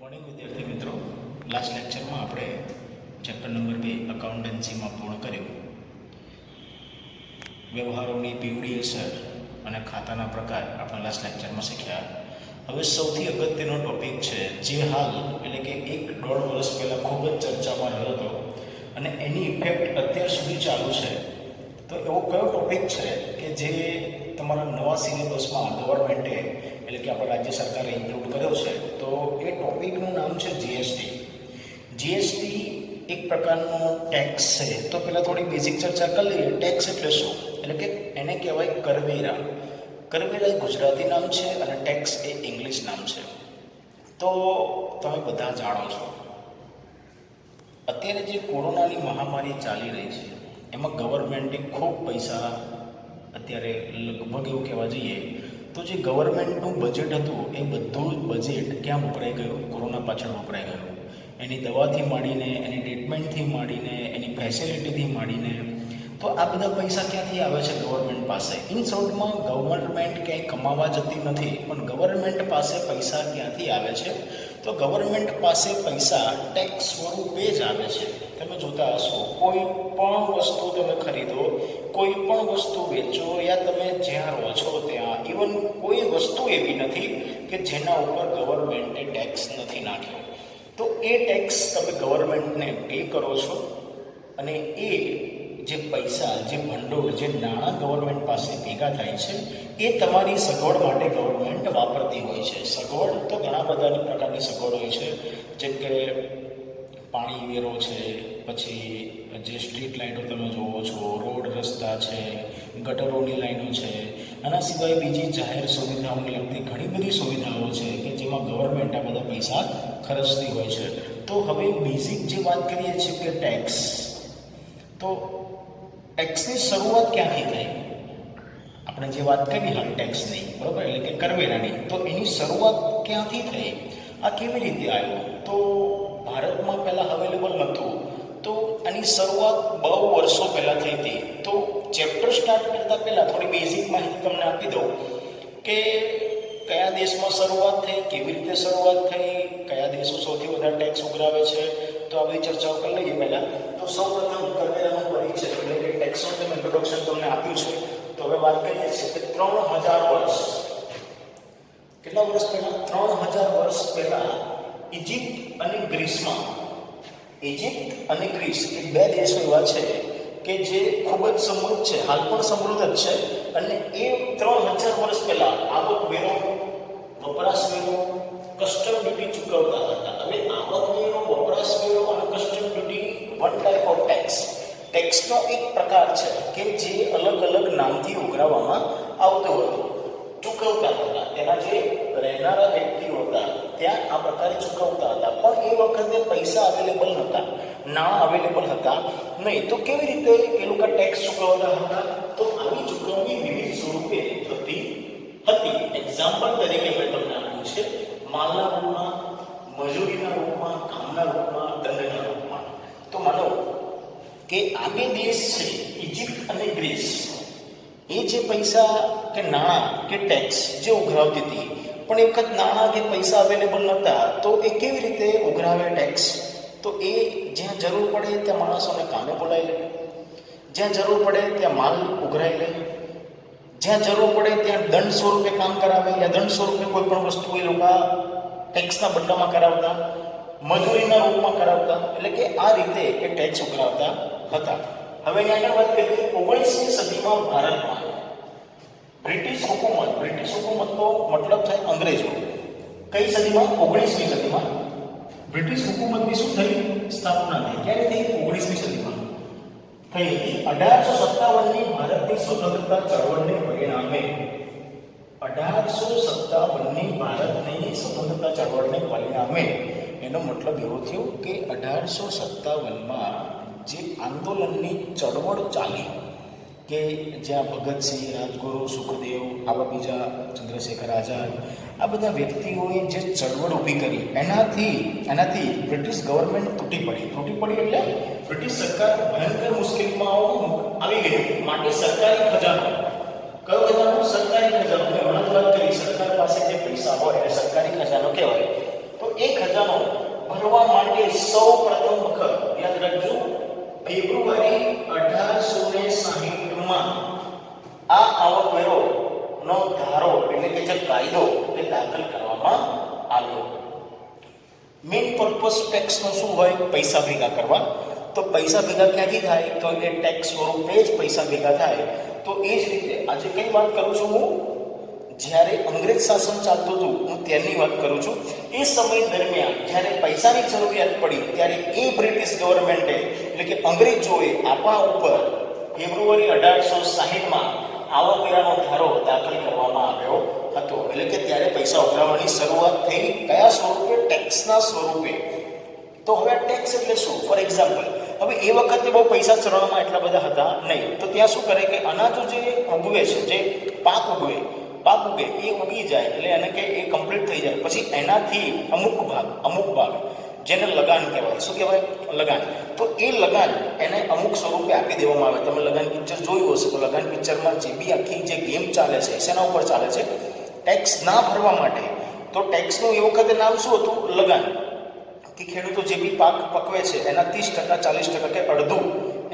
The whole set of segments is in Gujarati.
મોર્નિંગ વિદ્યાર્થી મિત્રો, લાસ્ટ લેક્ચરમાં આપણે ચેપ્ટર નંબર 2 અકાઉન્ટન્સીમાં પૂર્ણ કર્યું. વ્યવહારોની પીવડી અસર અને ખાતાના પ્રકાર આપણે લાસ્ટ લેક્ચરમાં શીખ્યા. હવે સૌથી અગત્યનો ટોપિક છે જે હાલ એટલે કે 1-1.5 વર્ષ પહેલાં ખૂબ જ ચર્ચામાં રહ્યો હતો અને એની ઇફેક્ટ અત્યાર સુધી ચાલુ છે. તો એવો કયો ટોપિક છે કે જે તમારા નવા સિલેબસમાં ગવર્મેન્ટે એટલે કે આપણા રાજ્ય સરકારે ઇન્ક્લુડ કર્યો છે? તો એ ટોપિકનું નામ છે જીએસટી. જીએસટી એક પ્રકારનો ટેક્સ છે. તો પહેલાં થોડી બેઝિક ચર્ચા કરી લઈએ. ટેક્સ એટલે શું? એટલે કે એને કહેવાય કરવેરા. કરવેરા એ ગુજરાતી નામ છે અને ટેક્સ એ ઇંગ્લિશ નામ છે. તો તમે બધા જાણો છો અત્યારે જે કોરોનાની મહામારી ચાલી રહી છે એમાં ગવર્મેન્ટે ખૂબ પૈસા, અત્યારે લગભગ એવું કહેવા જઈએ તો જે ગવર્મેન્ટનું બજેટ હતું એ બધું જ બજેટ ક્યાં વપરાઈ ગયું? કોરોના પાછળ વપરાઈ ગયું. એની દવાથી માંડીને, એની ટ્રીટમેન્ટથી માંડીને, એની ફેસિલિટીથી માંડીને. તો આ બધા પૈસા ક્યાંથી આવે છે ગવર્મેન્ટ પાસે? ઇન શોર્ટમાં ગવર્મેન્ટ ક્યાંય કમાવા જતી નથી, પણ ગવર્મેન્ટ પાસે પૈસા ક્યાંથી આવે છે? તો ગવર્મેન્ટ પાસે પૈસા ટેક્સ સ્વરૂપે જ આવે છે. તમે જોતા હશો, કોઈ પણ વસ્તુ તમે ખરીદો, કોઈ પણ વસ્તુ વેચો, યા તમે જ્યાં રહો છો ત્યાં, ઇવન કોઈ વસ્તુ એવી નથી કે જેના ઉપર ગવર્મેન્ટે ટેક્સ નથી નાખ્યો. તો એ ટેક્સ તમે ગવર્મેન્ટને પે કરો છો અને એ જે પૈસા, જે ભંડોળ, જે નાણાં ગવર્મેન્ટ પાસે ભેગા થાય છે એ તમારી સગવડ માટે ગવર્મેન્ટ વાપરતી હોય છે. સગવડ તો ઘણા બધા પ્રકારની સગવડ હોય છે, જેમ કે પાણી વેરો છે, પછી જે સ્ટ્રીટ લાઇટો તમે જોવો છો, રોડ રસ્તા છે, ગટરોની લાઈનો છે, આના સિવાય બીજી જાહેર સુવિધાઓને લગતી ઘણી બધી સુવિધાઓ છે કે જેમાં ગવર્મેન્ટ આ બધા પૈસા ખર્ચતી હોય છે. તો હવે બેઝિક જે વાત કરીએ છીએ કે ટેક્સ, તો ટેક્સની શરૂઆત ક્યાંથી થઈ? આપણે જે વાત કરી હાલ ટેક્સની, બરાબર, એટલે કે કરવેરાની, તો એની શરૂઆત ક્યાંથી થઈ? આ કેવી રીતે આવ્યું? તો ભારતમાં પહેલાં અવેલેબલ નહોતું, તો આની શરૂઆત બહુ વર્ષો પહેલાં થઈ હતી. તો ચેપ્ટર સ્ટાર્ટ કરતાં પહેલાં થોડી બેઝિક માહિતી તમને આપી દઉં કે કયા દેશમાં શરૂઆત થઈ, કેવી રીતે શરૂઆત થઈ, કયા દેશો સૌથી વધારે ટેક્સ ઉઘરાવે છે. તો આ બધી ચર્ચાઓ કરી લઈએ પહેલાં. તો સૌપ્રથમ કરવેરાનો પરિચય એટલે કે ટેક્સનું તમે ઇન્ટ્રોડક્શન તમને આપ્યું છે. તો હવે વાત કરીએ છીએ કે 3000 વર્ષ, કેટલા વર્ષ પહેલાં? 3000 વર્ષ પહેલાં ઇજિપ્ત અને ગ્રીસમાં, ઇજિપ્ત અને ગ્રીસ એ બે દેશો એવા છે કે જે ખૂબ જ સમૃદ્ધ છે, હાલ પણ સમૃદ્ધ જ છે. અને એ 3000 વર્ષ પહેલાં આવક વેરો, વપરાશ વેરો, કસ્ટમ ડ્યુટી ચૂકવતા હતા. હવે આવક વેરો, વપરાશ વેરો અને custom duty one type of tax, ટેક્સનો એક પ્રકાર છે કે જે અલગ અલગ નામથી ઉઘરાવવામાં આવતો હતો, ચૂકવતા હતા. તેના જે રહેનારા વ્યક્તિઓ હતા ત્યાં આ પ્રકારે ચૂકવતા હતા. પણ એ વખતે પૈસા અવેલેબલ નહોતા, નાણાં અવેલેબલ હતા નહીં. તો કેવી રીતે એ લોકો ટેક્સ ચૂકવતા હતા? તો આવી ચૂકવણી વિવિધ સ્વરૂપે થતી હતી. એક્ઝામ્પલ તરીકે મેં તમને આપ્યું છે, માલના રૂપમાં, મજૂરીના રૂપમાં, કામના રૂપમાં, દંડના રૂપમાં. તો માનો કે આ બે દેશ છે, ઇજિપ્ત અને ગ્રીસ, એ જે પૈસા કે નાણાં કે ટેક્સ જે ઉઘરાવતી હતી, પણ એ વખત નાણાં કે પૈસા અવેલેબલ નહોતા, તો એ કેવી રીતે ઉઘરાવે ટેક્સ? તો એ જ્યાં જરૂર પડે ત્યાં માણસોને કામે બોલાવી લે, જ્યાં જરૂર પડે ત્યાં માલ ઉઘરાઈ લે, જ્યાં જરૂર પડે ત્યાં દંડ સ્વરૂપે કામ કરાવે, યા દંડ સ્વરૂપે કોઈ પણ વસ્તુ એ લોકો ટેક્સના બદલામાં કરાવતા, મજૂરીના રૂપમાં કરાવતા. એટલે કે આ રીતે એ ટેક્સ ઉઘરાવતા હતા. હવે આગળ વાત કરીએ, 19મી સદીમાં ભારતમાં બ્રિટિશ હુકુમતનો મતલબ થાય અંગ્રેજો. કઈ સદીમાં? 19મી સદીમાં બ્રિટિશ હુકુમતની શું થઈ? સ્થાપના થઈ. ક્યારે થઈ? 19મી સદીમાં થઈ હતી. 1857ની ભારતની સ્વતંત્રતા ચળવળને પરિણામે, 1857ની ભારતની સ્વતંત્રતા ચળવળને પરિણામે એનો મતલબ એવો થયો કે 1857માં જે આંદોલનની ચળવળ ચાલી, કે જ્યાં ભગતસિંહ, રાજગુરુ, સુખદેવ, આવા બીજા ચંદ્રશેખર આઝાદ, આ બધા વ્યક્તિઓએ જે ચળવળ ઊભી કરી, એનાથી બ્રિટિશ ગવર્મેન્ટ તૂટી પડી. એટલે બ્રિટિશ સરકાર ભયંકર મુશ્કેલીમાં આવી ગઈ. માટે સરકારી ખજાનો, કયો ખજાનો? સરકારી ખજાનો. મેં હમણાં જ વાત કરી, સરકાર પાસે જે પૈસા હોય એને સરકારી ખજાનો કહેવાય. તો એ ખજાનો સૌ પ્રથમ વખત યાદ રાખજો ફેબ્રુઆરી 1860માં આ આવકવેરો નો ધારો એટલે કે જે કાયદો એ દાખલ કરવામાં આવ્યો. મેઇન પર્પસ ટેક્સ નો શું હોય? પૈસા ભેગા કરવા. તો પૈસા ભેગા ક્યાંથી થાય? તો એ ટેક્સ સ્વરૂપે જ પૈસા ભેગા થાય. તો એ જ રીતે આજે કઈ વાત કરું છું હું? જ્યારે અંગ્રેજ શાસન ચાલતું હતું હું ત્યારની વાત કરું છું. એ સમય દરમિયાન જ્યારે પૈસાની જરૂરિયાત પડી ત્યારે એ બ્રિટિશ ગવર્મેન્ટે એટલે કે અંગ્રેજોએ આપણા ઉપર ફેબ્રુઆરી 1860માં આવકવેરાનો ધારો દાખલ કરવામાં આવ્યો હતો. એટલે કે ત્યારે પૈસા ઉઘરાવવાની શરૂઆત થઈ. કયા સ્વરૂપે? ટેક્સના સ્વરૂપે. તો હવે ટેક્સ એટલે શું? ફોર એક્ઝામ્પલ, હવે એ વખતે બહુ પૈસા ચલણમાં એટલા બધા હતા નહીં. તો ત્યાં શું કરે કે અનાજો જે ઉગવે છે, જે પાક ઉગે એ ઉગી જાય એટલે એને કે એ કમ્પ્લીટ થઈ જાય પછી એનાથી અમુક ભાગ જેને લગાન કહેવાય. શું કહેવાય? લગાન. તો એ લગાન એને અમુક સ્વરૂપે આપી દેવામાં આવે. તમે લગાન પિક્ચર જોયું હશે તો લગાન પિક્ચરમાં જે બી આખી જે ગેમ ચાલે છે શેના ઉપર ચાલે છે? ટેક્સ ના ભરવા માટે. તો ટેક્સનું એ વખતે નામ શું હતું? લગાન. કે ખેડૂતો જે બી પાક પકવે છે એના 30%, 40% કે અડધું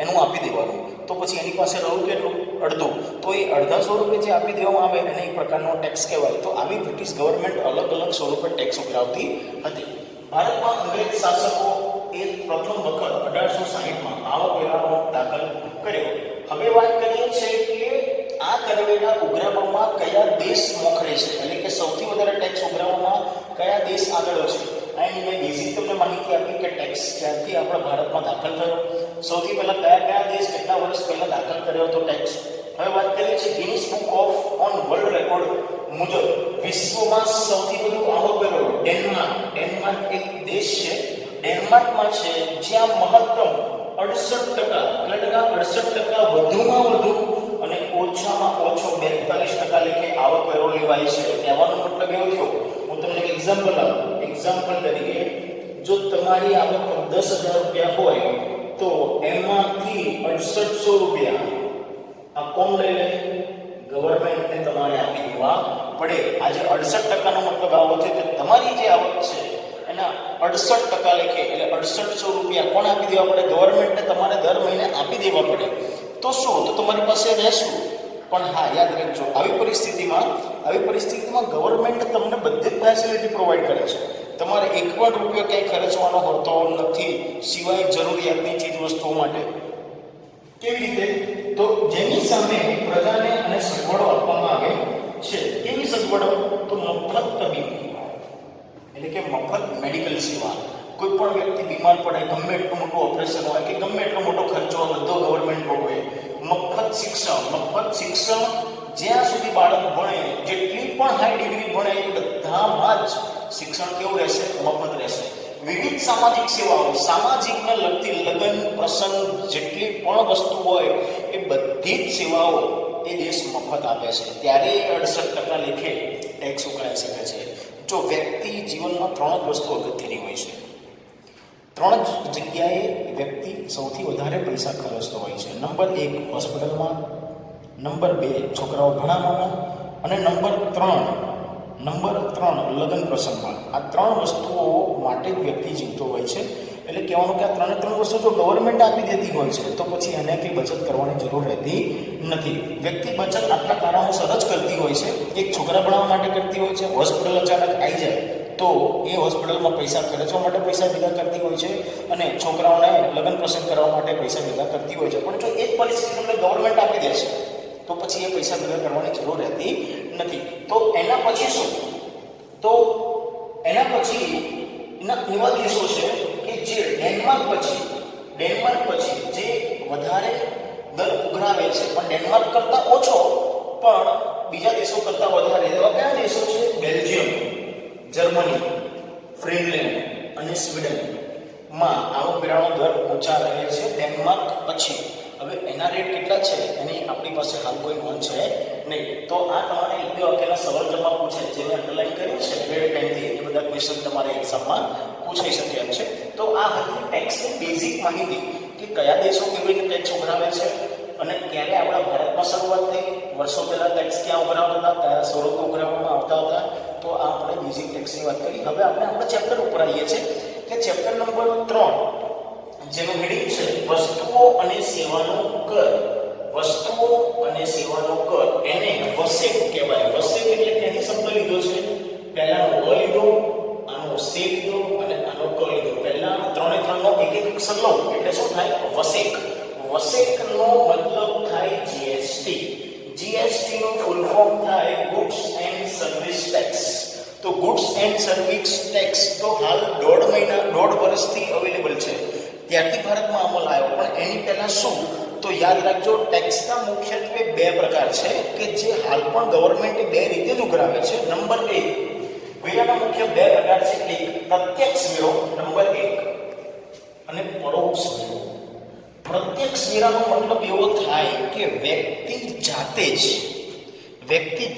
એનું આપી દેવાનું. તો પછી એની પાસે રહ્યું કેટલું? અડધું. તો એ અડધા સ્વરૂપે જે આપી દેવામાં આવે એને એક પ્રકારનો ટેક્સ કહેવાય. તો આવી બ્રિટિશ ગવર્મેન્ટ અલગ અલગ સ્વરૂપે ટેક્સ ઉઘરાવતી હતી. ભારતમાં અંગ્રેજ શાસકો એ પ્રથમ વખત 1860માં આવકવેરાનો દાખલ કર્યો. હવે વાત કરીએ છીએ કે આ કરવેરા ઉઘરાવવામાં કયા દેશ મોખરે છે, એટલે કે સૌથી વધારે ટેક્સ ઉઘરાવવામાં કયા દેશ આગળ છે. અહીં મેં બેઝિક તમને માહિતી આપી કે ટેક્સ ક્યારથી આપણા ભારતમાં દાખલ થયો, સૌથી પહેલા કયા દેશ કેટલા વર્ષ પહેલા દાખલ કર્યો હતો ટેક્સ. હવે વાત કરીએ છીએ Guinness book of on world record મુજબ વિશ્વમાં સૌથી વધુ આવકવેરો ડેનમાર્ક એક દેશ છે. ડેનમાર્કમાં છે જ્યાં મહત્તમ 68% વધુમાં વધુ અને ઓછામાં ઓછો 42% લેખે આવકવેરો લેવાય છે. કહેવાનો મતલબ એવો થયો, હું તમને એક એક્ઝામ્પલ આપું. એક્ઝામ્પલ તરીકે જો તમારી આવક 10,000 રૂપિયા હોય તો એમાંથી 6800 રૂપિયા આ કોણ લઈ લે? ગવર્મેન્ટને તમારે આપી દેવા પડે. આજે 68%નો મતલબ આવો છે કે તમારી જે આવક છે એના 68% લેખે એટલે 6800 રૂપિયા કોણ આપી દેવા પડે? ગવર્મેન્ટને તમારે દર મહિને આપી દેવા પડે. તો શું? તો તમારી પાસે રહેશું. પણ હા, યાદ રાખજો આવી પરિસ્થિતિમાં ગવર્મેન્ટ તમને બધી જ ફેસિલિટી પ્રોવાઈડ કરે છે. તમારે એક પણ રૂપિયો ક્યાંય ખર્ચવાનો હોતો નથી સિવાય જરૂરિયાતની ચીજ વસ્તુઓ માટે. કેવી રીતે? તો જેની સામે પ્રજાને અને સગવડો આપવામાં આવે છે. કેવી સગવડો? તો મફત તબીબી એટલે કે મફત મેડિકલ સેવા. કોઈ પણ વ્યક્તિ બીમાર પડે, ગમે એટલું મોટું ઓપરેશન હોય કે ગમે એટલો મોટો ખર્ચો બધો ગવર્મેન્ટ ભોગવે. મફત શિક્ષણ જ્યાં સુધી બાળક ભણે, જેટલી પણ હાઈ ડિગ્રી ભણે એ બધામાં જ શિક્ષણ કેવું રહેશે? મફત રહેશે. વિવિધ સામાજિક સેવાઓ, સામાજિકને લગતી લગ્ન પ્રસંગ જેટલી પણ વસ્તુ હોય એ બધી જ સેવાઓ એ દેશ મફત આપે છે. ત્યારે 68% લેખે ટેક્સ ઉઘરાઈ શકે છે. જો વ્યક્તિ જીવનમાં 3 જ વસ્તુ અગત્યની હોય છે. 3 જ જગ્યાએ વ્યક્તિ સૌથી વધારે પૈસા ખર્ચતો હોય છે. નંબર 1 હોસ્પિટલમાં, નંબર 2 છોકરાઓ ભણાવવામાં અને નંબર 3 લગ્ન પ્રસંગમાં. આ 3 વસ્તુઓ માટે જ વ્યક્તિ જીવતો હોય છે. એટલે કહેવાનું કે આ 3 વસ્તુ જો ગવર્મેન્ટ આપી દેતી હોય છે તો પછી એને કંઈ બચત કરવાની જરૂર રહેતી નથી. વ્યક્તિ બચત આટલા કારણોસર જ કરતી હોય છે. એક છોકરા ભણાવવા માટે કરતી હોય છે. હોસ્પિટલ અચાનક આવી જાય તો એ હોસ્પિટલમાં પૈસા ખર્ચવા માટે પૈસા ભેગા કરતી હોય છે અને છોકરાઓને લગ્ન પ્રસંગ કરવા માટે પૈસા ભેગા કરતી હોય છે. પણ જો એક પરિસ્થિતિ તમને ગવર્મેન્ટ આપી દે છે તો પછી એ પૈસા ભેગા કરવાની જરૂર રહેતી નથી. તો એના પછી શું? તો એના પછી એવા દેશો છે કે જે ડેનમાર્ક પછી જે વધારે દર ઉઘરાવે છે પણ ડેનમાર્ક કરતાં ઓછો પણ બીજા દેશો કરતાં વધારે. એવા કયા દેશો છે? બેલ્જિયમ, જર્મની, ફિનલેન્ડ અને સ્વીડનમાં આવકવેરાનો દર ઊંચા રહે છે ડેનમાર્ક પછી. હવે એના રેટ કેટલા છે એની આપણી પાસે હાલ કોઈ નોંધ છે નહીં. તો આ તમારે એક બે વાક્યના સવાલ જવાબ પૂછે જે મેં અંડરલાઈન કર્યું છે બે ટાઈમથી, એ બધા ક્વેશ્ચન તમારે એક્ઝામમાં પૂછાઈ શકે એમ છે. તો આ હતી ટેક્સની બેઝિક માહિતી કે કયા દેશો કેવી રીતે ટેક્સ ઉઘરાવે છે અને ક્યારે આપણા ભારતમાં શરૂઆત થઈ, વર્ષો પહેલાં ટેક્સ ક્યાં ઉઘરાવતા હતા, કયા સ્વરૂપે ઉઘરાવવામાં આવતા હતા. તો આ આપણે બેઝિક ટેક્સની વાત કરી. હવે આપણે આપણા ચેપ્ટર ઉપર આવીએ છીએ કે ચેપ્ટર નંબર 3 જેનું હેડિંગ છે વસ્તુઓ અને સેવાનો કર. વસ્તુઓ અને સેવાનો કર એને વસેક કહેવાય. વસેક એટલે ત્યાંથી શબ્દ લીધો છે, પહેલાનો વ લીધો, આનો સે લીધો અને આનો ક લીધો. પહેલા ત્રણે ત્રણનો એક એક અક્ષર લો એટલે શું થાય? વસેક. વસેકનો મતલબ થાય જીએસટી. જીએસટી નું ફૂલ ફોર્મ થાય ગુડ્સ એન્ડ સર્વિસ ટેક્સ. તો ગુડ્સ એન્ડ સર્વિસ ટેક્સ તો હાલ 1.5 વર્ષથી અવેલેબલ છે, ત્યારથી ભારતમાં અમલ આવ્યો. પણ એની પહેલા શું તો યાદ રાખજો, ટેક્સના મુખ્યત્વે 2 પ્રકાર છે કે જે હાલ પણ ગવર્મેન્ટ 2 રીતે જ ઉઘરાવે છે. નંબર 1, વેરાના મુખ્ય 2 પ્રકાર છે. એક પ્રત્યક્ષ વેરો નંબર 1 અને પરોક્ષ વેરો. પ્રત્યક્ષ વેરાનો મતલબ એવો થાય કે વ્યક્તિ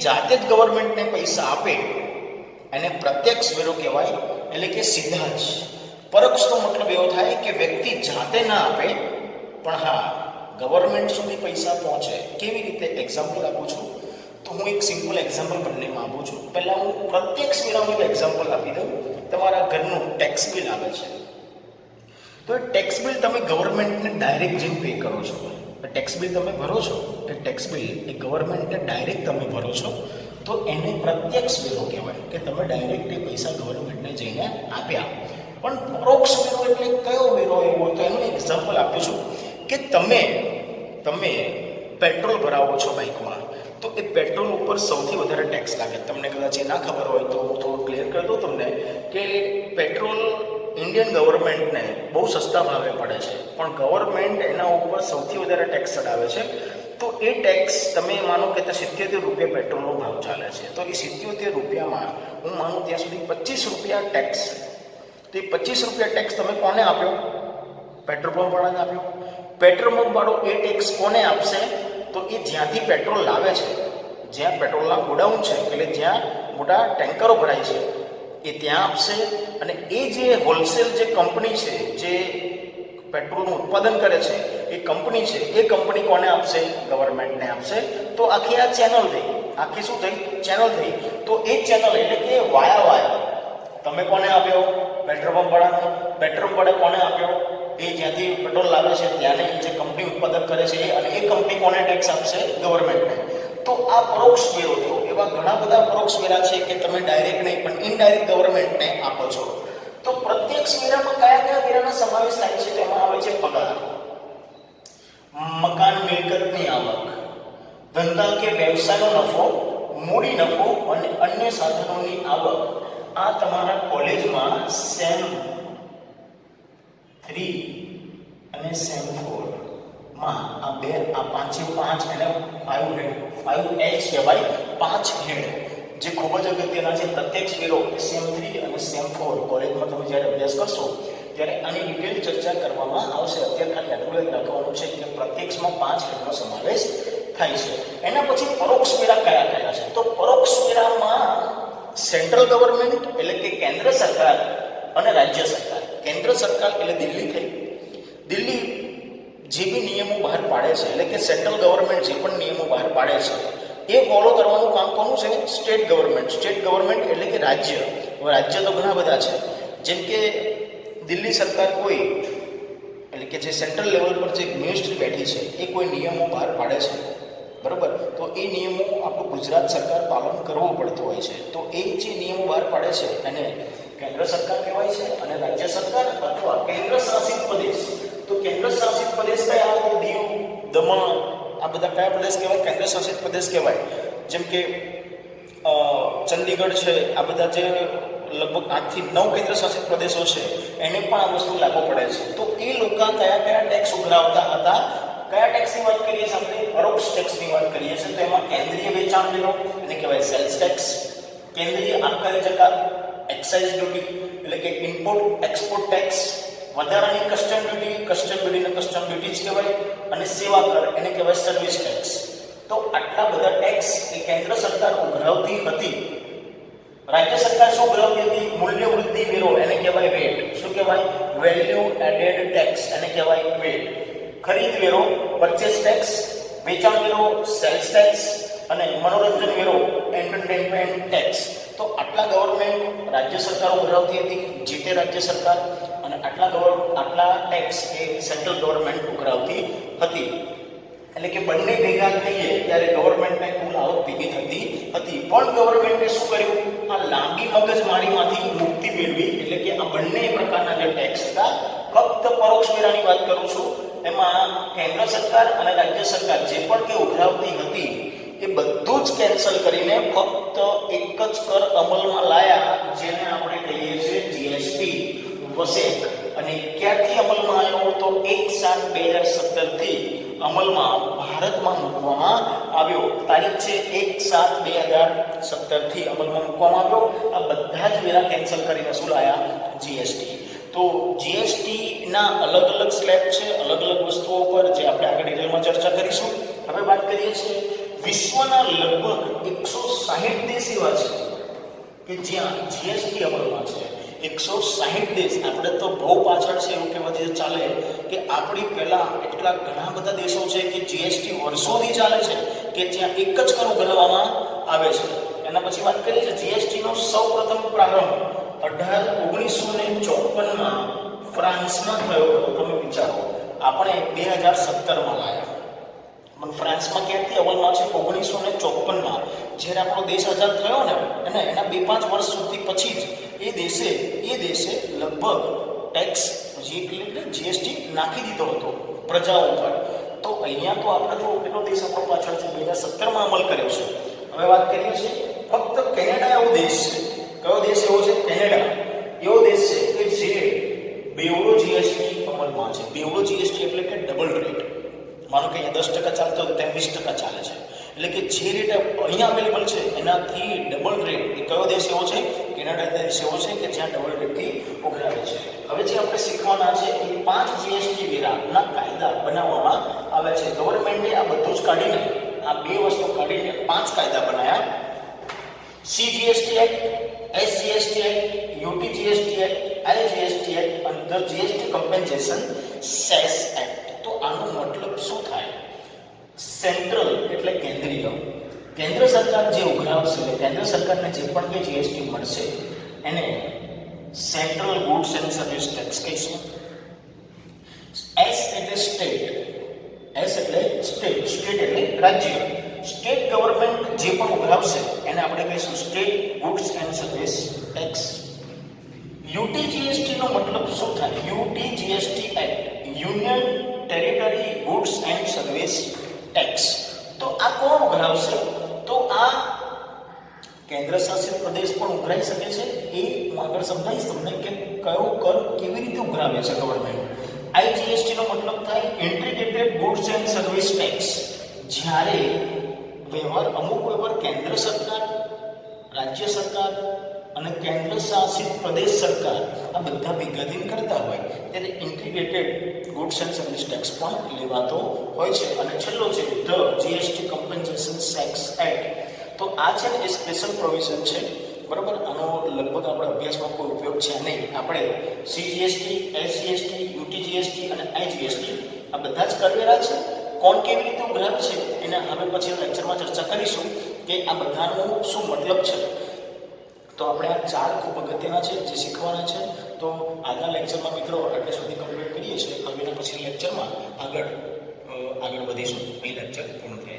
જાતે જ ગવર્મેન્ટને પૈસા આપે એને પ્રત્યક્ષ વેરો કહેવાય, એટલે કે સીધા જ. પરોક્ષનો મતલબ એવો થાય કે વ્યક્તિ જાતે ના આપે પણ હા ગવર્મેન્ટ સુધી પૈસા પહોંચે. કેવી રીતે? એક્ઝામ્પલ આપું છું. તો હું એક સિમ્પલ એક્ઝામ્પલ બંનેમાં આપું છું. પહેલા હું પ્રત્યક્ષ વેરાનું એક એક્ઝામ્પલ આપી દઉં. તમારા ઘરનું ટેક્સ બિલ આવે છે, તો એ ટેક્સ બિલ તમે ગવર્મેન્ટને ડાયરેક્ટ જેમ પે કરો છો, ટેક્સ બિલ તમે ભરો છો, એ ટેક્સ બિલ એ ગવર્મેન્ટને ડાયરેક્ટ તમે ભરો છો, તો એને પ્રત્યક્ષ વેરો કહેવાય કે તમે ડાયરેક્ટ એ પૈસા ગવર્મેન્ટને જઈને આપ્યા. પણ પરોક્ષ વેરો એટલે કયો વેરો એવો? તો એનું એક્ઝામ્પલ આપું છું કે તમે પેટ્રોલ ભરાવો છો બાઇકમાં, તો એ પેટ્રોલ ઉપર સૌથી વધારે ટેક્સ લાગે. તમને કદાચ એ ના ખબર હોય તો હું થોડું ક્લિયર કરી દઉં તમને કે પેટ્રોલ ઇન્ડિયન ગવર્મેન્ટને બહુ સસ્તા ભાવે પડે છે, પણ ગવર્મેન્ટ એના ઉપર સૌથી વધારે ટેક્સ ચડાવે છે. તો એ ટેક્સ તમે માનો કે 77 રૂપિયા પેટ્રોલનો ભાવ ચાલે છે, તો એ 77 રૂપિયામાં હું માનું ત્યાં સુધી 25 રૂપિયા ટેક્સ છે. તો એ 25 રૂપિયા ટેક્સ તમે કોને આપ્યો? પેટ્રોલ પંપ વાળાને આપ્યો. પેટ્રોલ પંપ વાળો એ ટેક્સ કોને આપશે? તો એ જ્યાંથી પેટ્રોલ લાવે છે, જ્યાં પેટ્રોલના ગોડાઉન છે, એટલે જ્યાં મોટા ટેન્કરો ભરાય છે, એ ત્યાં આપશે. અને એ જે હોલસેલ જે કંપની છે જે પેટ્રોલનું ઉત્પાદન કરે છે, એ કંપની છે, એ કંપની કોને આપશે? ગવર્મેન્ટને આપશે. તો આખી આ ચેનલ થઈ, આખી શું થઈ? ચેનલ થઈ. તો એ ચેનલ એટલે કે વાયા તમે કોને આપ્યો? પેટ્રોલ પંપ વાળાને. પેટ્રોલ પંપ વાળા કોને આપ્યો? એ જ્યાંથી પેટ્રોલ લાવે છે ત્યાંને જે કંપની ઉત્પાદન કરે છે, અને એ કંપની કોને ટેક્સ આપશે? ગવર્મેન્ટને. તો આ પરોક્ષ વેરો થયો. એવા ઘણા બધા પરોક્ષ વેરા છે કે તમે ડાયરેક્ટ નહીં પણ ઇનડાયરેક્ટ ગવર્મેન્ટને આપો છો. તો પ્રત્યક્ષ વેરામાં કયા વેરાનો સમાવેશ થાય છે? તેમાં આવે છે પગાર, મકાન મિલકતની આવક, ધંધા કે વ્યવસાયનો નફો, મૂડી નફો અને અન્ય સાધનોની આવક. આ તમારા કોલેજમાં સેમ 3 અને સેમ 4 માં આ 5 અને 5H કહેવાય. 5 હેડ જે ખૂબ જ અગત્યના છે. પ્રત્યક્ષ વેરો સેમ 3 અને સેમ 4 કોલેજમાં તમે જ્યારે અભ્યાસ કરશો ત્યારે આની ડિટેલ ચર્ચા કરવામાં આવશે. અત્યારે ખાલી આટલું યાદ રાખવાનું છે કે પ્રત્યક્ષમાં 5 હેડનો સમાવેશ થાય છે. એના પછી પરોક્ષ વેરા કયા છે? તો પરોક્ષ વેરામાં સેન્ટ્રલ ગવર્મેન્ટ એટલે કે કેન્દ્ર સરકાર અને રાજ્ય સરકાર. કેન્દ્ર સરકાર એટલે દિલ્હી થઈ. દિલ્હી જે બી નિયમો બહાર પાડે છે, એટલે કે સેન્ટ્રલ ગવર્મેન્ટ જે પણ નિયમો બહાર પાડે છે, એ ફોલો કરવાનું કામ કોનું છે? State government. સ્ટેટ ગવર્મેન્ટ એટલે કે રાજ્ય. રાજ્ય તો ઘણા બધા છે, જેમ કે દિલ્હી સરકાર કોઈ એટલે કે જે સેન્ટ્રલ લેવલ પર જે મિનિસ્ટ્રી બેઠી છે, એ કોઈ નિયમો બહાર પાડે છે, બરાબર, તો એ નિયમો આપણું ગુજરાત સરકાર પાલન કરવું પડતું હોય છે. તો એ જે નિયમો બહાર પાડે છે એને કેન્દ્ર સરકાર કહેવાય છે, અને રાજ્ય સરકાર અથવા કેન્દ્ર શાસિત પ્રદેશ. તો કેન્દ્ર શાસિત પ્રદેશ કયા? તો દીવ, દમણ, આ બધા કયા પ્રદેશ કહેવાય? કેન્દ્ર શાસિત પ્રદેશ કહેવાય. જેમ કે ચંદીગઢ છે, આ બધા જે લગભગ 8 થી 9 કેન્દ્ર શાસિત પ્રદેશો છે, એને પણ આ વસ્તુ લાગુ પડે છે. તો એ લોકો કયા ટેક્સ ઉઘરાવતા હતા? કયા ટેક્સની વાત કરીએ છીએ આપણે? પરોક્ષ ટેક્સની વાત કરીએ છીએ. તો એમાં કેન્દ્રીય વેચાણ વેરો એને કહેવાય સેલ્સ ટેક્સ, કેન્દ્રીય આબકારી જકાત એક્સાઇઝ ડ્યુટી એટલે કે ઇમ્પોર્ટ એક્સપોર્ટ ટેક્સ, વધારાની કસ્ટમ ડ્યુટીને કસ્ટમ ડ્યુટી જ કહેવાય, અને સેવા કર એને કહેવાય સર્વિસ ટેક્સ. તો આટલા બધા ટેક્સ એ કેન્દ્ર સરકાર ઉઘરાવતી હતી. રાજ્ય સરકાર શું ઉઘરાવતી હતી? મૂલ્ય વૃદ્ધિ વેરો એને કહેવાય વેટ. શું કહેવાય? વેલ્યુ એડેડ ટેક્સ એને કહેવાય વેટ. ખરીદ વેરો પરચેસ ટેક્સ, વેચાણ વેરો સેલ્સ ટેક્સ, અને મનોરંજન વેરો એન્ટરટેનમેન્ટ ટેક્સ. તો આટલા ગવર્મેન્ટ રાજ્ય સરકાર ઉઘરાવતી હતી, જે તે રાજ્ય સરકાર, અને આટલા ટેક્સ એ સેન્ટ્રલ ગવર્મેન્ટ ઉઘરાવતી હતી. એટલે કે બંને ભેગા થઈએ ત્યારે ગવર્મેન્ટને કુલ આવક ભેગી થતી હતી. પણ ગવર્મેન્ટે શું કર્યું? આ લાંબી મગજમારીમાંથી મુક્તિ મેળવી, એટલે કે આ બંને પ્રકારના જે ટેક્સ હતા, ફક્ત પરોક્ષ વેરાની વાત કરું છું, એમાં કેન્દ્ર સરકાર અને રાજ્ય સરકાર જે પણ કે ઉઘરાવતી હતી એ બધું જ કેન્સલ કરીને ફક્ત એક જ કર અમલમાં લાયા, જેને આપણે કહીએ છીએ જીએસટી વસેક. અને ક્યારથી અમલમાં આવ્યો? તો 1/7/2017 થી અમલમાં ભારતમાં મૂકવામાં આવ્યો. તારીખ છે 1/7/2017 થી અમલમાં મૂકવામાં આવ્યો. આ બધા જ વેરા કેન્સલ કરીને શું લાયા? જીએસટી. તો જીએસટી ના અલગ અલગ સ્લેબ છે, અલગ અલગ વસ્તુઓ પર, જે આપણે આગળ ડિટેલમાં ચર્ચા કરીશું. હવે વાત કરીએ છીએ વિશ્વના લગભગ 160 દેશ એવા છે કે જ્યાં જીએસટી અમલમાં છે. 160 દેશ. આપણે તો બહુ પાછળ છે એવું કહેવાથી ચાલે કે આપણી પહેલા એટલા ઘણા બધા દેશો છે કે જીએસટી વર્ષોથી ચાલે છે, કે જ્યાં એક જ કર ઉઘરાવવામાં આવે છે. એના પછી વાત કરીએ છીએ જીએસટીનો સૌપ્રથમ પ્રારંભ 1954માં ફ્રાન્સમાં થયો હતો. તમે વિચારો, આપણે 2017માં લાયા, પણ ફ્રાન્સમાં ક્યાંથી અમલમાં છે? 1954માં, જ્યારે આપણો દેશ આઝાદ થયો ને, અને એના 2-5 વર્ષ સુધી પછી જ એ દેશે લગભગ ટેક્સ જીએસટી નાખી દીધો હતો પ્રજાઓ પર. તો અહીંયા તો આપણે જો કેટલો દેશ આપણો પાછળ છે, 2017માં અમલ કર્યો છે. હવે વાત કરીએ છીએ ફક્ત કેનેડા એવો દેશ છે. કયો દેશ એવો છે? કેનેડા એવો દેશ છે કે જે બેવડો જીએસટી અમલમાં છે. બેવડો જીએસટી એટલે કે ડબલ રેટ. માનો કે અહીંયા 10% ચાલતો હોય ત્યાં 20% ચાલે છે. એટલે કે જે રેટ અહીંયા અવેલેબલ છે એનાથી ડબલ રેટ. એ કયો દેશ એવો છે? કેનેડા દેશ એવો છે કે જ્યાં ડબલ રેટથી ઉઘરાવે છે. હવે જે આપણે શીખવાના છે એ 5 જીએસટી વેરાના કાયદા બનાવવામાં આવે છે. ગવર્મેન્ટે આ બધું જ કાઢીને, આ બે વસ્તુ કાઢીને 5 કાયદા બનાવ્યા. CGST act, SGST act, UTGST act, LGST act અને the GST compensation cess act. તો આનો મતલબ શું થાય? સેન્ટ્રલ એટલે કેન્દ્રીય. કેન્દ્ર સરકાર જે ઉઘરાવશે, કેન્દ્ર સરકારને જે પણ કે જીએસટી મળશે એને central goods and service tax કહીશું. S એટલે સ્ટેટ, S એટલે સ્ટેટ, સ્ટેટ એટલે રાજ્ય. સ્ટેટ ગવર્મેન્ટ જે પણ ઉઘરાવશે એને આપણે કહીશું state goods and service tax. UTGST નો મતલબ શું થાય? UTGST act, union territory goods and service tax. તો આ કોણ ઉઘરાવશે? તો આ કેન્દ્ર શાસિત પ્રદેશ પણ ઉઘરાઈ શકે છે. એ હું આગળ સમજાવીશ તમને કે કયો કર કેવી રીતે ઉઘરાવે છે ગવર્મેન્ટ. આઈજીએસટી નો મતલબ થાય integrated goods and service tax. જ્યારે અમુક વ્યવહાર કેન્દ્ર સરકાર, રાજ્ય સરકાર અને કેન્દ્ર શાસિત પ્રદેશ સરકાર આ બધા ભેગા થઈને કરતા હોય ત્યારે integrated goods and service tax પણ લેવાતો હોય છે. અને છેલ્લો છે the GST compensation tax act. તો આ છે ને એ સ્પેશિયલ પ્રોવિઝન છે, બરાબર. આનો લગભગ આપણે અભ્યાસમાં કોઈ ઉપયોગ છે નહીં. આપણે CGST, SGST, UTGST અને IGST આ બધા જ કરવેરા છે. કોણ કેવી રીતે ઉઘરાવે છે એને હવે પછી લેક્ચરમાં ચર્ચા કરીશું કે આ બધાનો શું મતલબ છે. તો આપણે આ 4 ખૂબ અગત્યના છે જે શીખવાના છે. તો આજના લેક્ચરમાં મિત્રો આટલે સુધી કમ્પ્લીટ કરીએ છીએ. હવેના પછી લેક્ચરમાં આગળ વધીશું. એ લેક્ચર પૂર્ણ થયા.